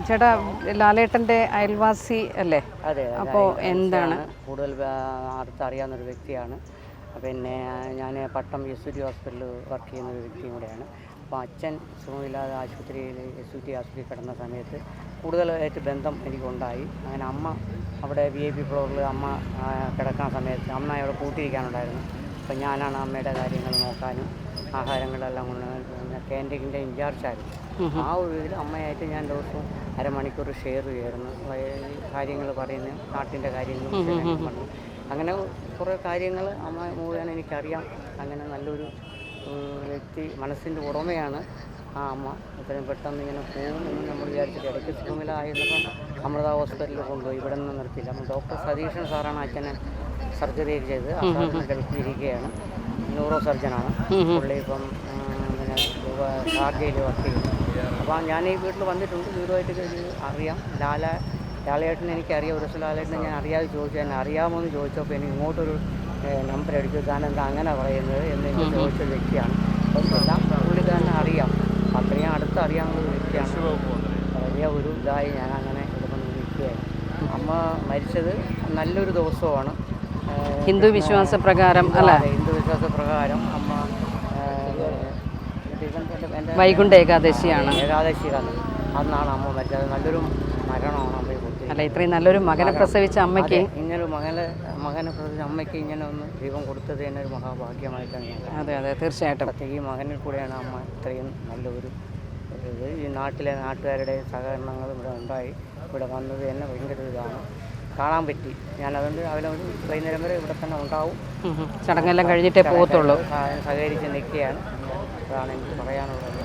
ചേട്ടാ ലാലേട്ടൻ്റെ അയൽവാസി അല്ലേ? അതെ. അപ്പോൾ എന്താണ് കൂടുതൽ അടുത്തറിയാവുന്നൊരു വ്യക്തിയാണ്. പിന്നെ ഞാൻ പട്ടം SUT ഹോസ്പിറ്റലിൽ വർക്ക് ചെയ്യുന്ന ഒരു വ്യക്തിയും കൂടെയാണ്. അപ്പോൾ അച്ഛൻ സുഖമില്ലാതെ ആശുപത്രിയിൽ SUT ആശുപത്രിയിൽ കിടന്ന സമയത്ത് കൂടുതലായിട്ട് ബന്ധം എനിക്കുണ്ടായി. അങ്ങനെ അമ്മ അവിടെ VIP ഫ്ലോറിൽ അമ്മ കിടക്കുന്ന സമയത്ത് അമ്മ അവിടെ കൂട്ടിയിരിക്കാനുണ്ടായിരുന്നു. അപ്പം ഞാനാണ് അമ്മയുടെ കാര്യങ്ങൾ നോക്കാനും ആഹാരങ്ങളെല്ലാം കൊണ്ട് ക്യാൻറ്റീൻ്റെ ഇൻചാർജായിരുന്നു. ആ ഒരു ഇതിൽ അമ്മയായിട്ട് ഞാൻ ദിവസവും അരമണിക്കൂർ ഷെയർ ചെയ്യായിരുന്നു. കാര്യങ്ങൾ പറയുന്നു, നാട്ടിൻ്റെ കാര്യങ്ങളും പറഞ്ഞു. അങ്ങനെ കുറേ കാര്യങ്ങൾ അമ്മ മുഴുവൻ എനിക്കറിയാം. അങ്ങനെ നല്ലൊരു വ്യക്തി, മനസ്സിൻ്റെ ഉടമയാണ് ആ അമ്മ. ഇത്രയും പെട്ടെന്ന് ഇങ്ങനെ പോകുമെന്ന് നമ്മൾ വിചാരിച്ചിട്ട് ഇടയ്ക്ക് സുഖമില്ലായിരുന്നപ്പം അമൃത ഹോസ്പിറ്റലിൽ കൊണ്ടുപോയി. ഇവിടെ നിന്ന് നിർത്തിയില്ല. അപ്പം ഡോക്ടർ സതീഷൻ സാറാണ് അച്ഛനെ സർജറി ചെയ്ത് ആ സാറിന് ഗൾഫിലിരിക്കുകയാണ്. ന്യൂറോ സർജനാണ് പുള്ളി. ഇപ്പം പിന്നെ ഷാർജയിൽ വർക്ക് ചെയ്യുന്നു. അപ്പോൾ ഞാൻ ഈ വീട്ടിൽ വന്നിട്ടുണ്ട്. വീടുമായിട്ട് അറിയാം. ലാലേട്ടനെ എനിക്കറിയാം. ഒരു ദിവസം ലാലേട്ടനെ ഞാൻ അറിയാതെ ചോദിച്ചു, എന്നെ അറിയാമോ എന്ന് ചോദിച്ചപ്പോൾ എനിക്ക് ഇങ്ങോട്ടൊരു നമ്പർ അടിച്ചു. താനെന്താ അങ്ങനെ പറയുന്നത് എന്ന് എനിക്ക് ചോദിച്ച വ്യക്തിയാണ്. അപ്പം എല്ലാം പുള്ളിക്കാരനെ അറിയാം. അത്രയും അടുത്ത് അറിയാവുന്ന ഒരു വ്യക്തിയാണ്. വലിയ ഒരു ഇതായി ഞാൻ അങ്ങനെ ഇവിടെ നിൽക്കുകയായിരുന്നു. അമ്മ മരിച്ചത് നല്ലൊരു ദിവസമാണ്. ഹിന്ദു വിശ്വാസപ്രകാരം അല്ല? ഹിന്ദു വിശ്വാസപ്രകാരം അമ്മ വൈകുണ്ഠ ഏകാദശിയാണ്. അന്നാണ് അമ്മ മരിച്ചത്. നല്ലൊരു മരണമാണ് അമ്മയെ കൊടുത്തത്. അല്ല, ഇത്രയും നല്ലൊരു മകനെ പ്രസവിച്ച അമ്മയ്ക്ക്, ഇങ്ങനെ മകനെ പ്രസവിച്ച അമ്മയ്ക്ക് ഇങ്ങനെ ഒന്ന് ദൈവം കൊടുത്തത് തന്നെ ഒരു മഹാഭാഗ്യമായിട്ടാണ് ഞാൻ. അതെ അതെ, തീർച്ചയായിട്ടും. ഈ മകനിൽ കൂടെയാണ് അമ്മ ഇത്രയും നല്ലൊരു ഇത് ഈ നാട്ടുകാരുടെ സഹകരണങ്ങൾ ഇവിടെ ഉണ്ടായി. ഇവിടെ വന്നത് തന്നെ ഭയങ്കര ഇതാണ്, കാണാൻ പറ്റി. ഞാനതുകൊണ്ട് രാവിലെ ഒരു വൈകുന്നേരം വരെ ഇവിടെ തന്നെ ഉണ്ടാവും. ചടങ്ങെല്ലാം കഴിഞ്ഞിട്ടേ പോകത്തുള്ളൂ. സഹകരിച്ച് നിൽക്കുകയാണ്. അതാണ് എനിക്ക് പറയാനുള്ളത്.